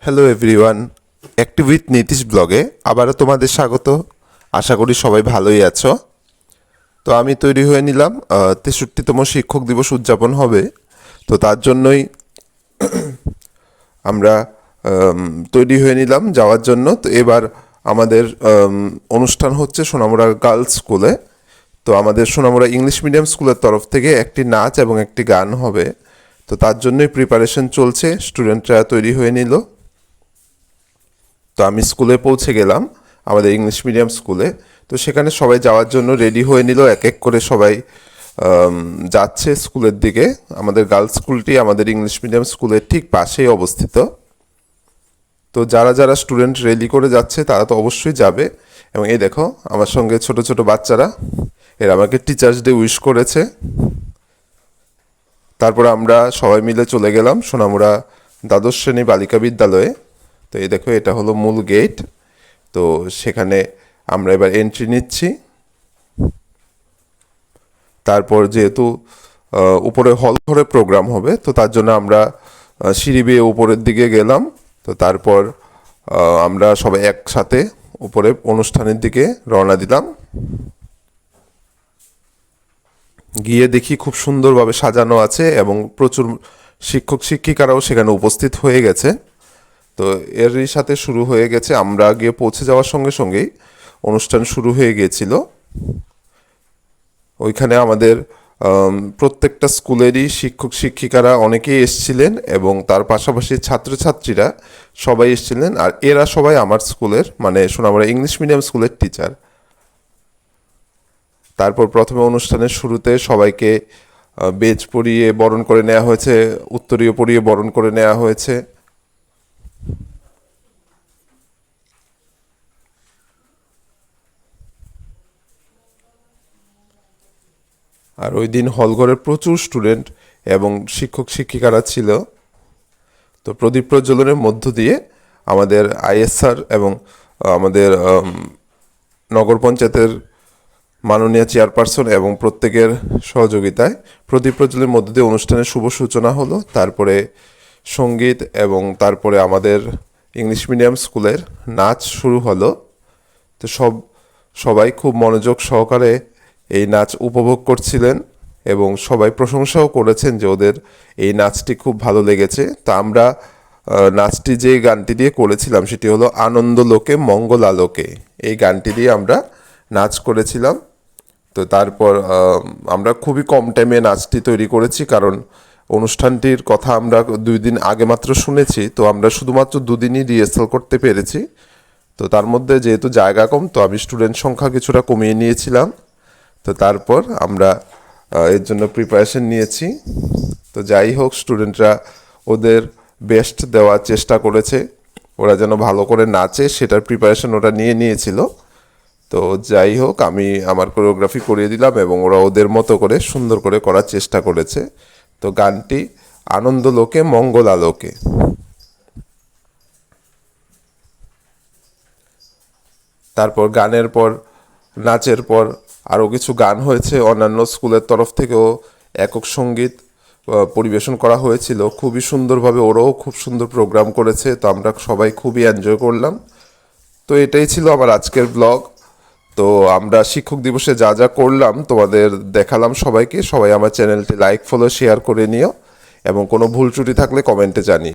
Hello everyone, active with Nitish ব্লগে আবারও তোমাদের স্বাগত। আশা করি সবাই ভালোই আছো। তো আমি তৈরি হয়ে নিলাম, 63তম শিক্ষক দিবস উদযাপন হবে, তো তার জন্যই আমরা তৈরি হয়ে নিলাম যাওয়ার জন্য। তো এবার আমাদের অনুষ্ঠান হচ্ছে সোনামুড়া গার্লস স্কুলে। তো আমাদের সোনামুড়া ইংলিশ মিডিয়াম স্কুলের তরফ থেকে একটি নাচ এবং একটি গান হবে। তো তার জন্যই প্রিপারেশন চলছে, স্টুডেন্টরা তৈরি হয়ে নিল। তো আমি স্কুলে পৌঁছে গেলাম, আমাদের ইংলিশ মিডিয়াম স্কুলে। তো সেখানে সবাই যাওয়ার জন্য রেডি হয়ে নিল, এক এক করে সবাই যাচ্ছে স্কুলের দিকে। আমাদের গার্লস স্কুলটি আমাদের ইংলিশ মিডিয়াম স্কুলের ঠিক পাশেই অবস্থিত। তো যারা যারা স্টুডেন্ট রেডি করে যাচ্ছে তারা তো অবশ্যই যাবে। এবং এই দেখো আমার সঙ্গে ছোট ছোট বাচ্চারা, এরা আমাকে টিচার্স ডে উইশ করেছে। তারপর আমরা সবাই মিলে চলে গেলাম সোনামুড়া দ্বাদশ শ্রেণী বালিকা বিদ্যালয়ে। তো এই দেখো এটা হলো মূল গেট। তো সেখানে আমরা এবার এন্ট্রি নিচ্ছি। তারপর যেহেতু উপরে হল ঘরে প্রোগ্রাম হবে, তো তার জন্য আমরা সিঁড়ি বেয়ে উপরের দিকে গেলাম। তো তারপর আমরা সবাই একসাথে উপরে অনুষ্ঠানের দিকে রওনা দিলাম। গিয়ে দেখি খুব সুন্দরভাবে সাজানো আছে এবং প্রচুর শিক্ষক শিক্ষিকারাও সেখানে উপস্থিত হয়ে গেছে। তো এরই সাথে শুরু হয়ে গেছে, আমরা গিয়ে পৌঁছে যাওয়ার সঙ্গে সঙ্গেই অনুষ্ঠান শুরু হয়ে গিয়েছিল। ওইখানে আমাদের প্রত্যেকটা স্কুলেরই শিক্ষক শিক্ষিকারা অনেকেই এসছিলেন এবং তার পাশাপাশি ছাত্রছাত্রীরা সবাই এসছিলেন। আর এরা সবাই আমার স্কুলের, মানে সোনামুড়া ইংলিশ মিডিয়াম স্কুলের টিচার। তারপর প্রথমে অনুষ্ঠানের শুরুতে সবাইকে বেজ পরিয়ে বরণ করে নেওয়া হয়েছে, উত্তরীয় পরিয়ে বরণ করে নেওয়া হয়েছে। আর ওই দিন হলঘরে প্রচুর স্টুডেন্ট এবং শিক্ষক শিক্ষিকারা ছিল। তো প্রদীপ প্রজ্বলনের মধ্য দিয়ে আমাদের আইএসআর এবং আমাদের নগর পঞ্চায়েতের মাননীয় চেয়ারপারসন এবং প্রত্যেকের সহযোগিতায় প্রদীপ প্রজ্বলনের মধ্য দিয়ে অনুষ্ঠানের শুভ সূচনা হলো। তারপরে সঙ্গীত এবং তারপরে আমাদের ইংলিশ মিডিয়াম স্কুলের নাচ শুরু হলো। তো সবাই খুব মনোযোগ সহকারে এই নাচ উপভোগ করছিলেন এবং সবাই প্রশংসাও করেছেন যে ওদের এই নাচটি খুব ভালো লেগেছে। তা আমরা নাচটি যে গানটি দিয়ে করেছিলাম সেটি হলো আনন্দ লোকে মঙ্গল আলোকে, এই গানটি দিয়ে আমরা নাচ করেছিলাম। তো তারপর আমরা খুবই কম টাইমে নাচটি তৈরি করেছি, কারণ অনুষ্ঠানটির কথা আমরা 2 দিন আগে মাত্র শুনেছি। তো আমরা শুধুমাত্র 2 দিনই রিহার্সাল করতে পেরেছি। তো তার মধ্যে যেহেতু জায়গা কম, তো আমি স্টুডেন্ট সংখ্যা কিছুটা কমিয়ে নিয়েছিলাম। তো তারপর আমরা এর জন্য প্রিপারেশন নিয়েছি। তো যাই হোক, স্টুডেন্টরা ওদের বেস্ট দেওয়ার চেষ্টা করেছে, ওরা যেন ভালো করে নাচে সেটার প্রিপারেশন ওরা নিয়েছিল। তো যাই হোক, আমি আমার কোরিওগ্রাফি করিয়ে দিলাম এবং ওরা ওদের মতো করে সুন্দর করে করার চেষ্টা করেছে। তো গানটি আনন্দ লোকে মঙ্গল আলোকে। তারপর গানের পর, নাচের পর আরও কিছু গান হয়েছে। অন্যান্য স্কুলের তরফ থেকেও একক সঙ্গীত পরিবেশন করা হয়েছিল খুবই সুন্দরভাবে, ওরাও খুব সুন্দর প্রোগ্রাম করেছে। তো আমরা সবাই খুবই এনজয় করলাম। তো এটাই ছিল আমার আজকের ব্লগ। তো আমরা শিক্ষক দিবসে যা যা করলাম তোমাদের দেখালাম সবাইকে। সবাই আমার চ্যানেলটি লাইক ফলো শেয়ার করে নিও এবং কোনো ভুল ত্রুটি থাকলে কমেন্টে জানিও।